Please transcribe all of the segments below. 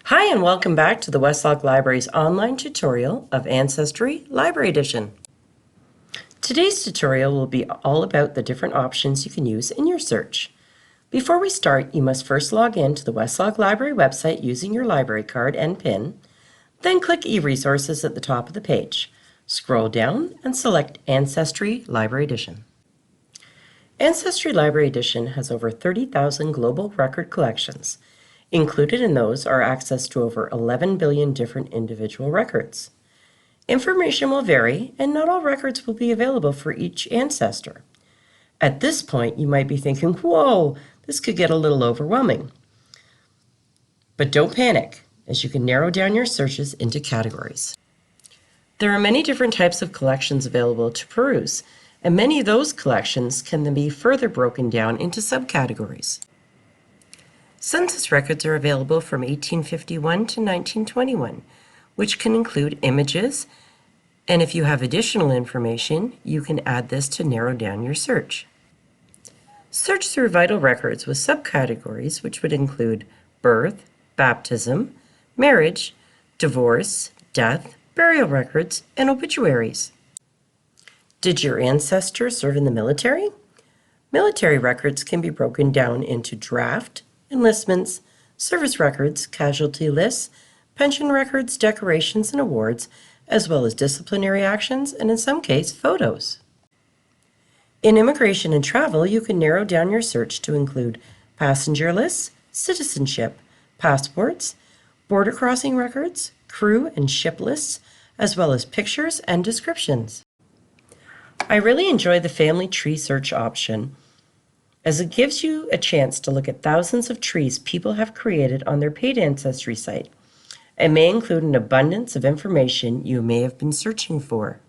Hi, and welcome back to the Westlock Library's online tutorial of Ancestry Library Edition. Today's tutorial will be all about the different options you can use in your search. Before we start, you must first log in to the Westlock Library website using your library card and PIN, then click eResources at the top of the page. Scroll down and select Ancestry Library Edition. Ancestry Library Edition has over 30,000 global record collections. Included in those are access to over 11 billion different individual records. Information will vary, and not all records will be available for each ancestor. At this point, you might be thinking, whoa, this could get a little overwhelming. But don't panic, as you can narrow down your searches into categories. There are many different types of collections available to peruse, and many of those collections can then be further broken down into subcategories. Census records are available from 1851 to 1921, which can include images, and if you have additional information, you can add this to narrow down your search. Search through vital records with subcategories, which would include birth, baptism, marriage, divorce, death, burial records, and obituaries. Did your ancestor serve in the military? Military records can be broken down into draft, enlistments, service records, casualty lists, pension records, decorations, and awards, as well as disciplinary actions, and in some cases, photos. In immigration and travel, you can narrow down your search to include passenger lists, citizenship, passports, border crossing records, crew and ship lists, as well as pictures and descriptions. I really enjoy the family tree search option, as it gives you a chance to look at thousands of trees people have created on their paid Ancestry site. It may include an abundance of information you may have been searching for.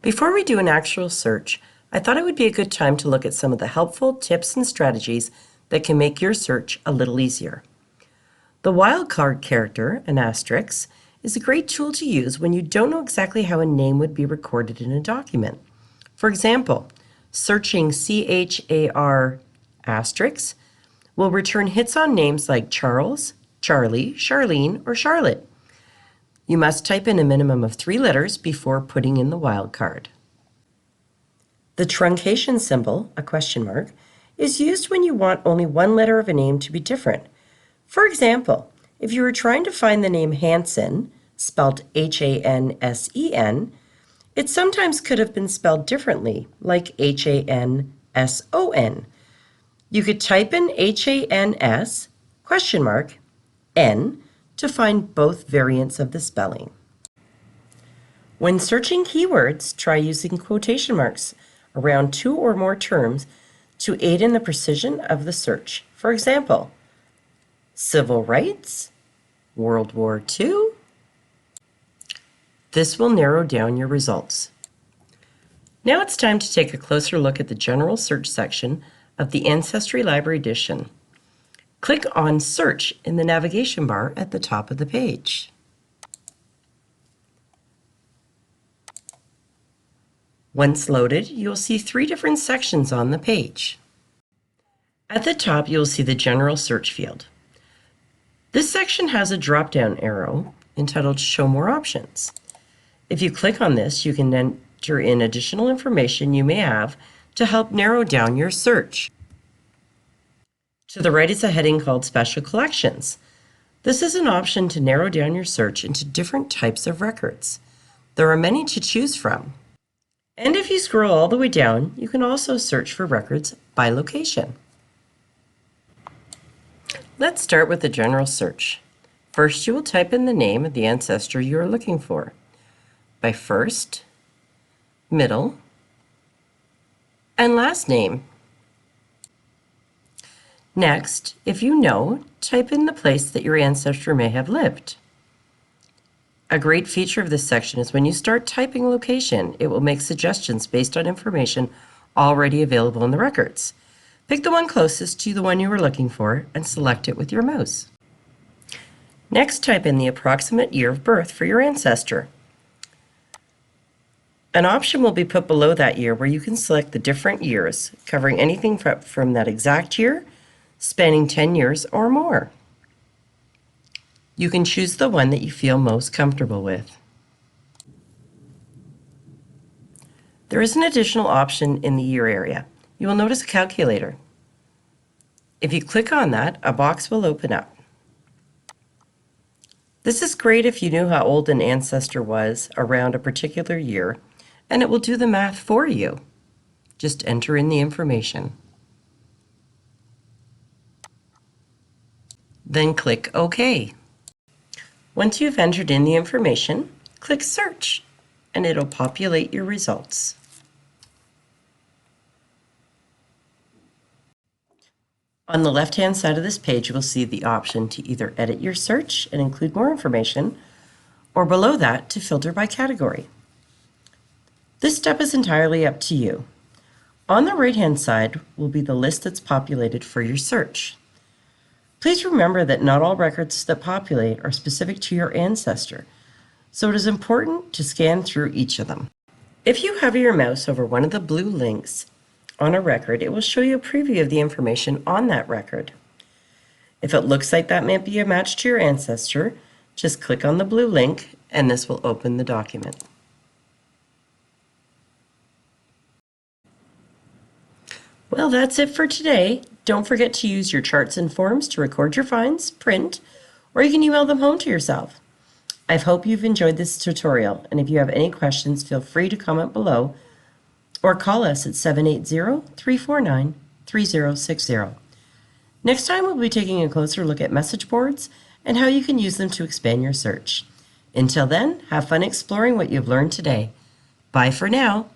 Before we do an actual search, I thought it would be a good time to look at some of the helpful tips and strategies that can make your search a little easier. The wildcard character, an asterisk, is a great tool to use when you don't know exactly how a name would be recorded in a document. For example, searching CHAR asterisk will return hits on names like Charles, Charlie, Charlene, or Charlotte. You must type in a minimum of 3 letters before putting in the wildcard. The truncation symbol, a question mark, is used when you want only one letter of a name to be different. For example, if you were trying to find the name Hansen, spelled Hansen, it sometimes could have been spelled differently, like Hanson. You could type in Hans, question mark, N, to find both variants of the spelling. When searching keywords, try using quotation marks around 2 or more terms to aid in the precision of the search. For example, civil rights, World War II. This will narrow down your results. Now it's time to take a closer look at the general search section of the Ancestry Library Edition. Click on Search in the navigation bar at the top of the page. Once loaded, you'll see 3 different sections on the page. At the top, you'll see the General Search field. This section has a drop-down arrow entitled Show More Options. If you click on this, you can enter in additional information you may have to help narrow down your search. To the right is a heading called Special Collections. This is an option to narrow down your search into different types of records. There are many to choose from. And if you scroll all the way down, you can also search for records by location. Let's start with the general search. First, you will type in the name of the ancestor you are looking for, by first, middle, and last name. Next, if you know, type in the place that your ancestor may have lived. A great feature of this section is when you start typing location, it will make suggestions based on information already available in the records. Pick the one closest to the one you were looking for and select it with your mouse. Next, type in the approximate year of birth for your ancestor. An option will be put below that year where you can select the different years, covering anything from that exact year, spanning 10 years or more. You can choose the one that you feel most comfortable with. There is an additional option in the year area. You will notice a calculator. If you click on that, a box will open up. This is great if you knew how old an ancestor was around a particular year, and it will do the math for you. Just enter in the information. Then click OK. Once you've entered in the information, click Search, and it'll populate your results. On the left-hand side of this page, you will see the option to either edit your search and include more information, or below that to filter by category. This step is entirely up to you. On the right-hand side will be the list that's populated for your search. Please remember that not all records that populate are specific to your ancestor, so it is important to scan through each of them. If you hover your mouse over one of the blue links on a record, it will show you a preview of the information on that record. If it looks like that might be a match to your ancestor, just click on the blue link and this will open the document. Well, that's it for today. Don't forget to use your charts and forms to record your finds, print, or you can email them home to yourself. I hope you've enjoyed this tutorial, and if you have any questions, feel free to comment below or call us at 780-349-3060. Next time, we'll be taking a closer look at message boards and how you can use them to expand your search. Until then, have fun exploring what you've learned today. Bye for now.